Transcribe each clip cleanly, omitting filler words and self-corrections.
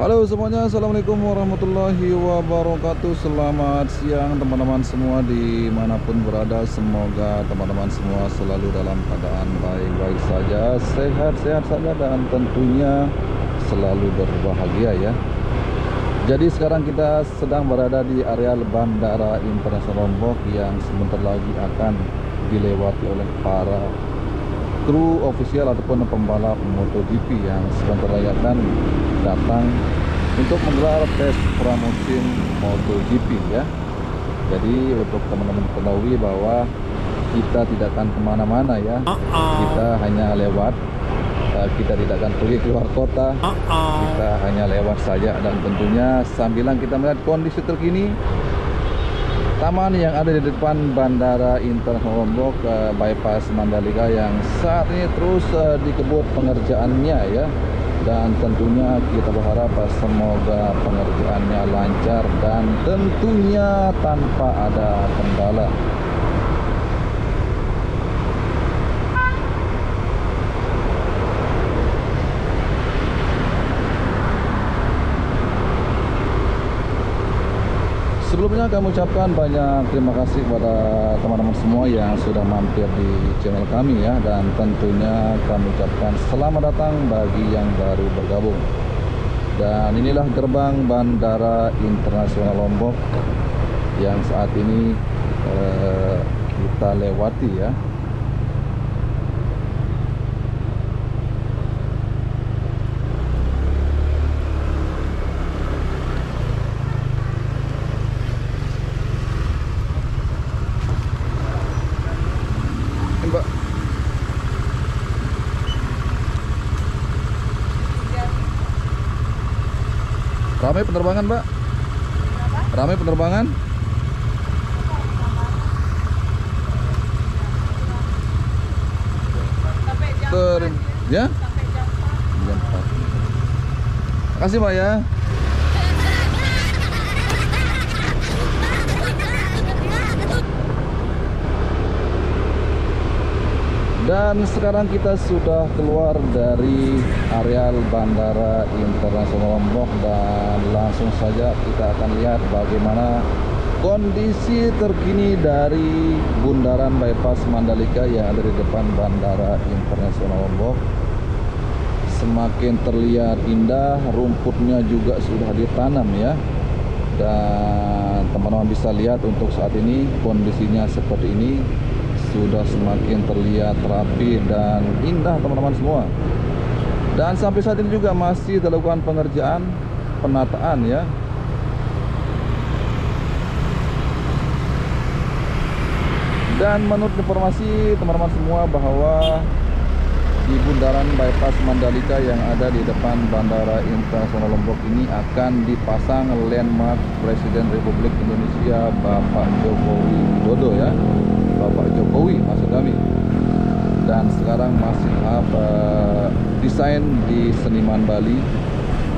Halo semuanya, assalamualaikum warahmatullahi wabarakatuh. Selamat siang teman-teman semua dimanapun berada. Semoga teman-teman semua selalu dalam keadaan baik-baik saja, sehat-sehat saja, dan tentunya selalu berbahagia ya. Jadi sekarang kita sedang berada di areal Bandara Internasional Lombok yang sebentar lagi akan dilewati oleh para kru ofisial ataupun pembalap MotoGP yang sebentar lagi akan datang untuk menggelar tes pramusim MotoGP ya. Jadi untuk teman-teman ketahui bahwa kita tidak akan kemana-mana ya. Kita hanya lewat, kita tidak akan pergi keluar kota. Kita hanya lewat saja, dan tentunya sambilan kita melihat kondisi terkini taman yang ada di depan Bandara Internasional Lombok, bypass Mandalika, yang saat ini terus dikebut pengerjaannya ya. Dan tentunya kita berharap semoga pengerjaannya lancar dan tentunya tanpa ada kendala. Sebelumnya kami ucapkan banyak terima kasih kepada teman-teman semua yang sudah mampir di channel kami ya. Dan tentunya kami ucapkan selamat datang bagi yang baru bergabung. Dan inilah gerbang Bandara Internasional Lombok yang saat ini kita lewati ya. Mbak, ramai penerbangan Mbak? Ramai penerbangan? Ya? Jam 4. Makasih Mbak ya. Dan sekarang kita sudah keluar dari areal Bandara Internasional Lombok, dan langsung saja kita akan lihat bagaimana kondisi terkini dari bundaran bypass Mandalika yang ada di depan Bandara Internasional Lombok. Semakin terlihat indah, rumputnya juga sudah ditanam ya. Dan teman-teman bisa lihat untuk saat ini kondisinya seperti ini, sudah semakin terlihat rapi dan indah teman-teman semua. Dan sampai saat ini juga masih dilakukan pengerjaan penataan ya. Dan menurut informasi teman-teman semua bahwa di bundaran bypass Mandalika yang ada di depan Bandara Internasional Lombok ini akan dipasang landmark Presiden Republik Indonesia Bapak Jokowi Widodo ya. Bapak Jokowi maksud kami. Dan sekarang masih tahap desain di Seniman Bali.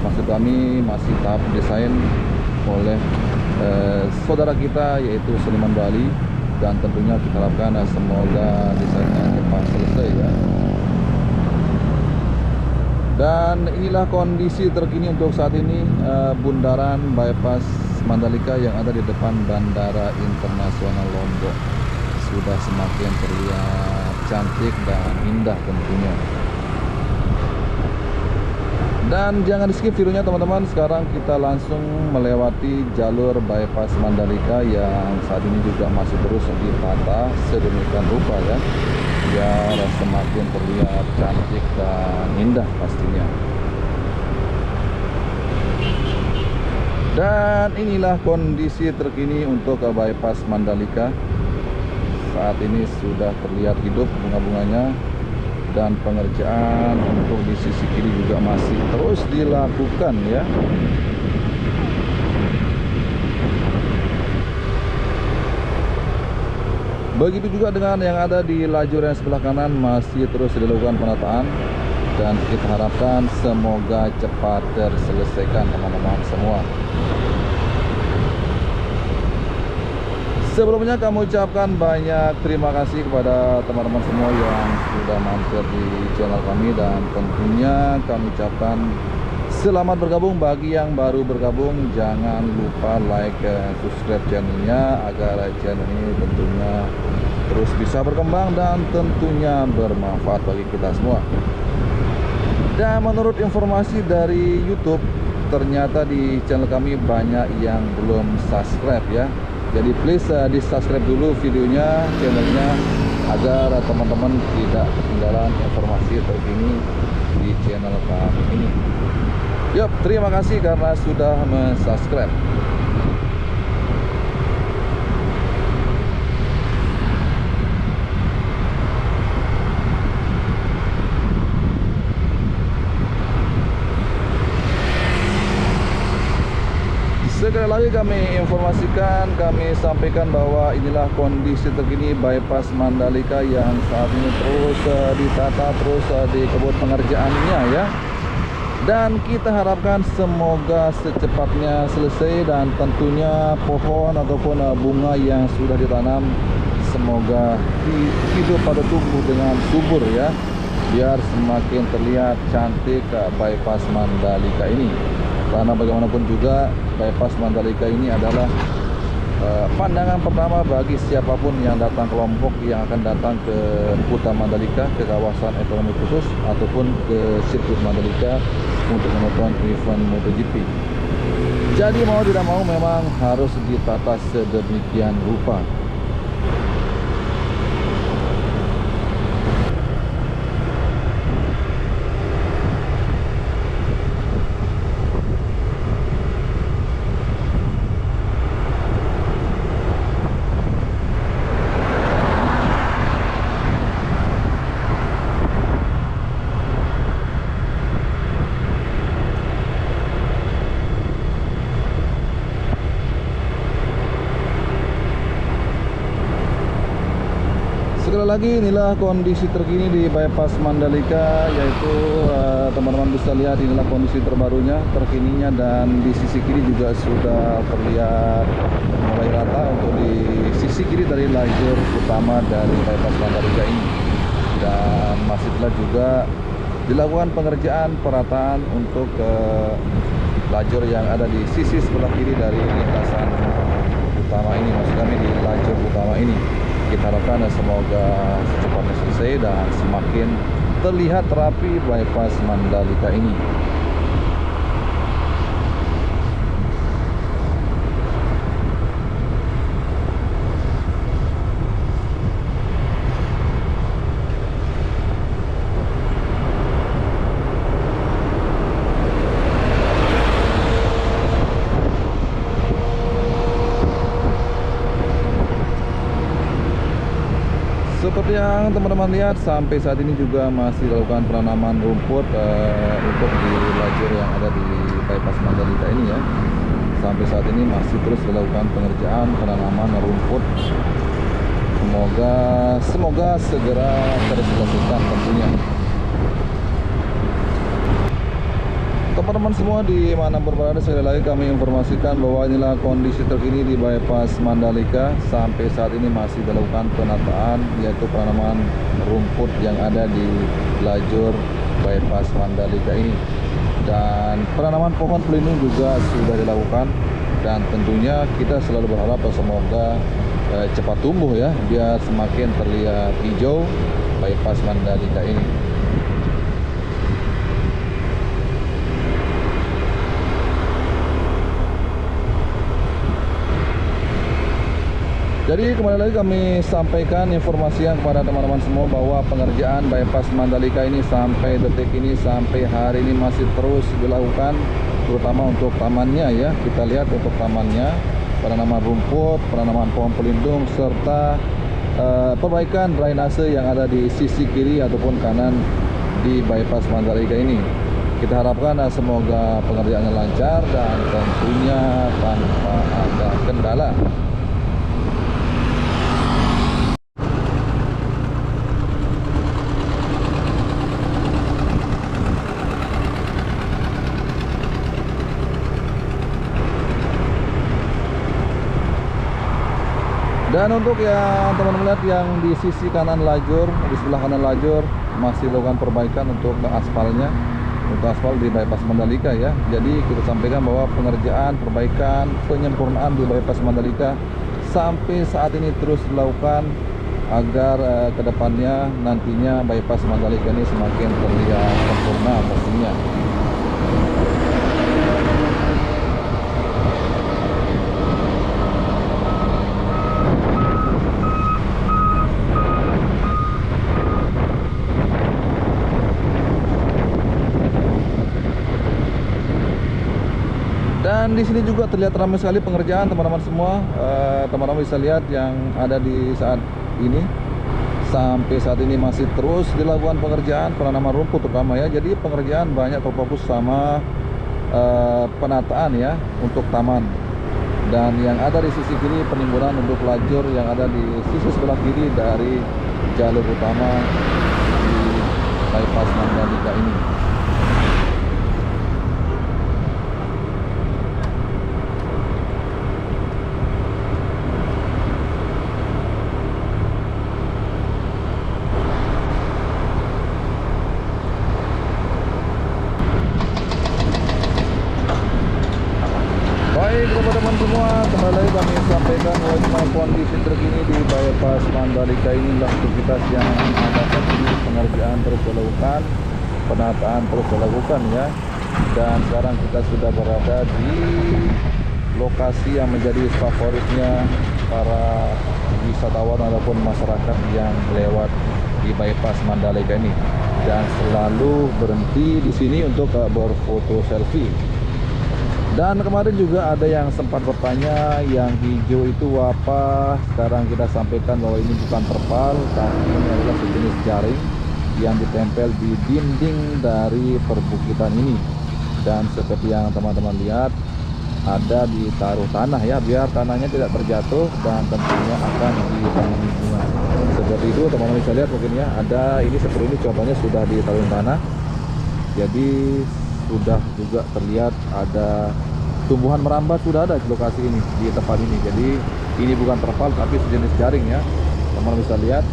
Maksud kami masih tahap desain oleh saudara kita yaitu Seniman Bali. Dan tentunya kita harapkan semoga desainnya cepat selesai ya. Dan inilah kondisi terkini untuk saat ini bundaran bypass Mandalika yang ada di depan Bandara Internasional Lombok. Sudah semakin terlihat cantik dan indah tentunya. Dan jangan di skip videonya teman-teman. Sekarang kita langsung melewati jalur bypass Mandalika yang saat ini juga masih terus ditata sedemikian rupa ya, biar semakin terlihat cantik dan indah pastinya. Dan inilah kondisi terkini untuk bypass Mandalika. Saat ini sudah terlihat hidup bunga-bunganya, dan pengerjaan untuk di sisi kiri juga masih terus dilakukan ya. Begitu juga dengan yang ada di lajur yang sebelah kanan, masih terus dilakukan penataan, dan kita harapkan semoga cepat terselesaikan teman-teman semua. Sebelumnya kami ucapkan banyak terima kasih kepada teman-teman semua yang sudah mampir di channel kami, dan tentunya kami ucapkan Selamat bergabung. Bagi yang baru bergabung, jangan lupa like dan subscribe channelnya agar channel ini tentunya terus bisa berkembang dan tentunya bermanfaat bagi kita semua. Dan menurut informasi dari YouTube, ternyata di channel kami banyak yang belum subscribe ya. Jadi please di subscribe dulu videonya, channelnya, agar teman-teman tidak ketinggalan informasi terkini di channel kami ini. Yup, terima kasih karena sudah subscribe. Sekali lagi kami informasikan, kami sampaikan bahwa inilah kondisi terkini bypass Mandalika yang saat ini terus ditata, terus dikebut pengerjaannya ya. Dan kita harapkan semoga secepatnya selesai, dan tentunya pohon ataupun bunga yang sudah ditanam semoga hidup pada tumbuh dengan subur ya, biar semakin terlihat cantik bypass Mandalika ini. Karena bagaimanapun juga bypass Mandalika ini adalah pandangan pertama bagi siapapun yang datang, kelompok yang akan datang ke Kuta Mandalika, ke kawasan ekonomi khusus ataupun ke sirkuit Mandalika untuk menonton event MotoGP. Jadi mau tidak mau memang harus ditata sedemikian rupa. Sekali lagi, inilah kondisi terkini di bypass Mandalika, yaitu teman-teman bisa lihat inilah kondisi terbarunya, terkininya, dan di sisi kiri juga sudah terlihat mulai rata untuk di sisi kiri dari lajur utama dari bypass Mandalika ini. Dan masih telah juga dilakukan pengerjaan perataan untuk lajur yang ada di sisi sebelah kiri dari lintasan utama ini, maksud kami di lajur utama ini. Kita harapkan semoga secepatnya selesai dan semakin terlihat rapi bypass Mandalika ini. Seperti yang teman-teman lihat, sampai saat ini juga masih dilakukan penanaman rumput untuk di lajur yang ada di bypass Mandalika ini ya. Sampai saat ini masih terus dilakukan pengerjaan penanaman rumput. Semoga segera terselesaikan tentunya. Teman-teman semua di mana berada, sekali lagi kami informasikan bahwa inilah kondisi terkini di bypass Mandalika. Sampai saat ini masih dilakukan penataan, yaitu penanaman rumput yang ada di lajur bypass Mandalika ini. Dan penanaman pohon pelindung juga sudah dilakukan. Dan tentunya kita selalu berharap semoga cepat tumbuh ya, biar semakin terlihat hijau bypass Mandalika ini. Jadi kembali lagi kami sampaikan informasian kepada teman-teman semua bahwa pengerjaan bypass Mandalika ini sampai detik ini, sampai hari ini masih terus dilakukan, terutama untuk tamannya ya. Kita lihat untuk tamannya, penanaman rumput, penanaman pohon pelindung, serta perbaikan drainase yang ada di sisi kiri ataupun kanan di bypass Mandalika ini. Kita harapkan semoga pengerjaannya lancar dan tentunya tanpa ada kendala. Dan untuk yang teman-teman lihat yang di sisi kanan lajur, di sebelah kanan lajur masih dilakukan perbaikan untuk aspalnya. untuk aspal di bypass Mandalika ya. Jadi kita sampaikan bahwa pengerjaan, perbaikan, penyempurnaan di bypass Mandalika sampai saat ini terus dilakukan agar kedepannya nantinya bypass Mandalika ini semakin terlihat sempurna pastinya. Dan di sini juga terlihat ramai sekali pengerjaan teman-teman semua. Teman-teman bisa lihat yang ada di saat ini. Sampai saat ini masih terus dilakukan pengerjaan penanaman rumput terutama ya. Jadi pengerjaan banyak terfokus sama penataan ya untuk taman. Dan yang ada di sisi kiri penimbunan untuk lajur yang ada di sisi sebelah kiri dari jalur utama di bypass Mandalika ini. Baik teman-teman semua, kembali lagi kami sampaikan bahwa kondisi terkini di bypass Mandalika inilah aktivitas yang ada saat ini. Pengerjaan terus dilakukan, penataan terus dilakukan ya. Dan sekarang kita sudah berada di lokasi yang menjadi favoritnya para wisatawan ataupun masyarakat yang lewat di bypass Mandalika ini, dan selalu berhenti di sini untuk berfoto selfie. Dan kemarin juga ada yang sempat bertanya yang hijau itu apa. Sekarang kita sampaikan bahwa ini bukan terpal, tapi ini adalah sejenis jaring yang ditempel di dinding dari perbukitan ini. Dan seperti yang teman-teman lihat, ada ditaruh tanah ya, biar tanahnya tidak terjatuh dan tentunya akan ditanami bunga. Seperti itu teman-teman bisa lihat mungkin ya, ada ini seperti ini contohnya sudah ditaruh tanah. Jadi sudah juga terlihat ada tumbuhan merambat, sudah ada di lokasi ini, di tempat ini. Jadi ini bukan terpal tapi sejenis jaring ya, teman bisa lihat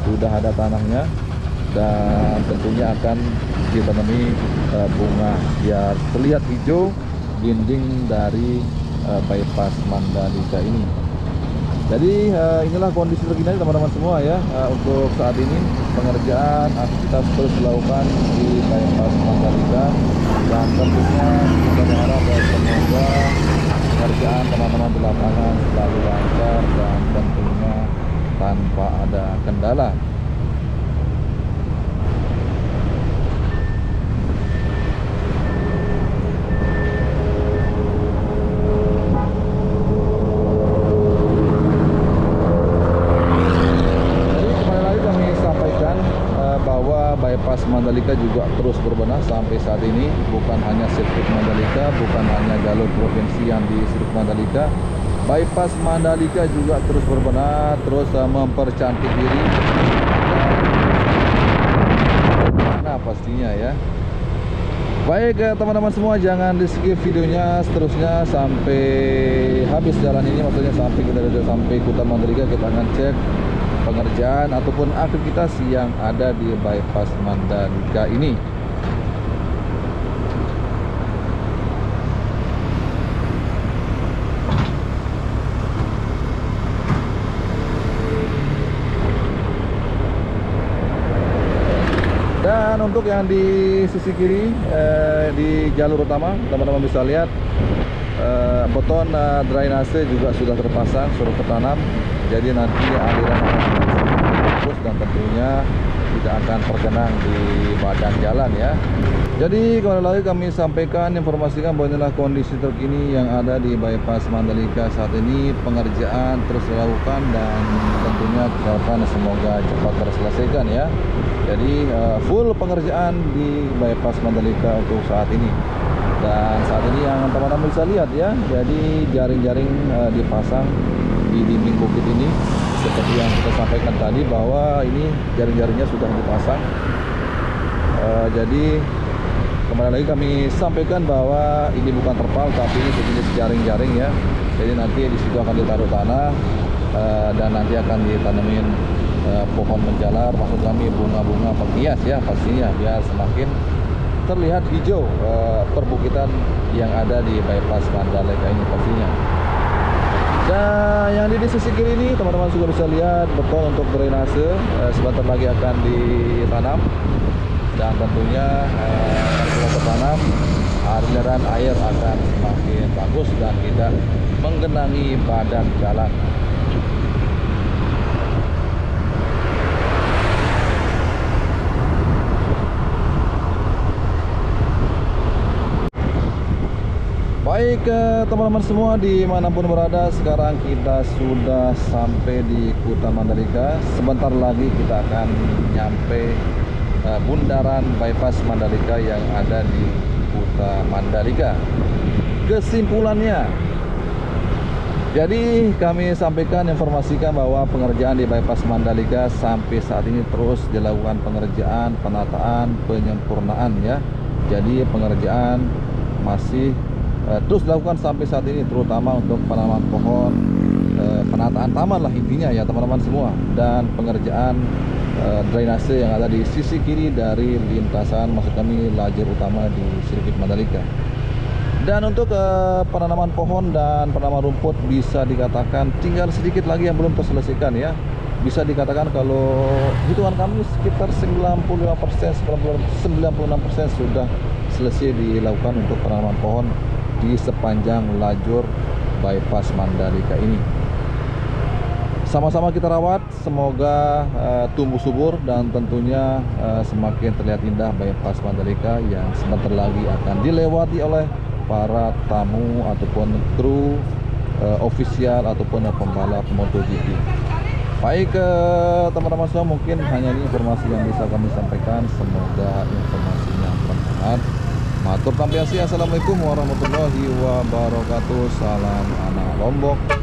sudah ada tanahnya dan tentunya akan ditanami bunga biar terlihat hijau dinding dari bypass Mandalika ini. Jadi inilah kondisi terkini teman-teman semua ya. Untuk saat ini pengerjaan aktivitas terus dilakukan di bypass Mandalika, dan tentunya kita berharap semoga pengerjaan teman-teman di lapangan selalu lancar dan tentunya tanpa ada kendala. Bypass Mandalika juga terus berbenah sampai saat ini. Bukan hanya sirkuit Mandalika, bukan hanya jalur provinsi yang di sirkuit Mandalika, bypass Mandalika juga terus berbenah, terus mempercantik diri. Nah pastinya ya. Baik teman-teman semua, jangan di skip videonya seterusnya sampai habis jalan ini, maksudnya sampai kita sudah sampai Kuta Mandalika. Kita akan cek pengerjaan ataupun aktivitas yang ada di bypass Mandalika ini. Dan untuk yang di sisi kiri di jalur utama, teman-teman bisa lihat beton drainase juga sudah terpasang, sudah tertanam. Jadi nanti aliran akan fokus dan tentunya tidak akan tergenang di badan jalan ya. Jadi kembali lagi kami sampaikan, informasikan bahwa inilah kondisi terkini yang ada di bypass Mandalika saat ini. Pengerjaan terus dilakukan dan tentunya diharapkan semoga cepat terselesaikan ya. Jadi full pengerjaan di bypass Mandalika untuk saat ini. Dan saat ini yang teman-teman bisa lihat ya, jadi jaring-jaring dipasang di dinding bukit ini. Seperti yang kita sampaikan tadi bahwa ini jaring-jaringnya sudah dipasang. Jadi kembali lagi kami sampaikan bahwa ini bukan terpal tapi ini sejenis jaring-jaring ya. Jadi nanti di situ akan ditaruh tanah dan nanti akan ditanamin pohon menjalar, maksud kami bunga-bunga penghias ya pastinya, biar semakin terlihat hijau perbukitan yang ada di bypass Mandalika ini pastinya. Dan yang di sisi kiri ini teman-teman juga bisa lihat beton untuk drainase sebentar lagi akan ditanam, dan tentunya kalau tertanam aliran air akan semakin bagus dan tidak menggenangi badan jalan. Baik teman-teman semua dimanapun berada, sekarang kita sudah sampai di Kuta Mandalika. Sebentar lagi kita akan nyampe bundaran bypass Mandalika yang ada di Kuta Mandalika. Kesimpulannya, jadi kami sampaikan, informasikan bahwa pengerjaan di bypass Mandalika sampai saat ini terus dilakukan pengerjaan, penataan, penyempurnaan ya. Jadi pengerjaan masih terus dilakukan sampai saat ini, terutama untuk penanaman pohon, penataan taman lah intinya ya teman-teman semua, dan pengerjaan drainase yang ada di sisi kiri dari lintasan, maksud kami lajur utama di sirkuit Mandalika. Dan untuk penanaman pohon dan penanaman rumput bisa dikatakan tinggal sedikit lagi yang belum terselesaikan ya. Bisa dikatakan kalau hitungan kami sekitar 95%, 96% sudah selesai dilakukan untuk penanaman pohon di sepanjang lajur bypass Mandalika ini. Sama-sama kita rawat, semoga tumbuh subur dan tentunya semakin terlihat indah bypass Mandalika yang sebentar lagi akan dilewati oleh para tamu ataupun kru ofisial ataupun pembalap MotoGP. Baik teman-teman semua, mungkin hanya ini informasi yang bisa kami sampaikan. Semoga informasinya bermanfaat. Matur tampiasi, assalamualaikum warahmatullahi wabarakatuh. Salam anak Lombok.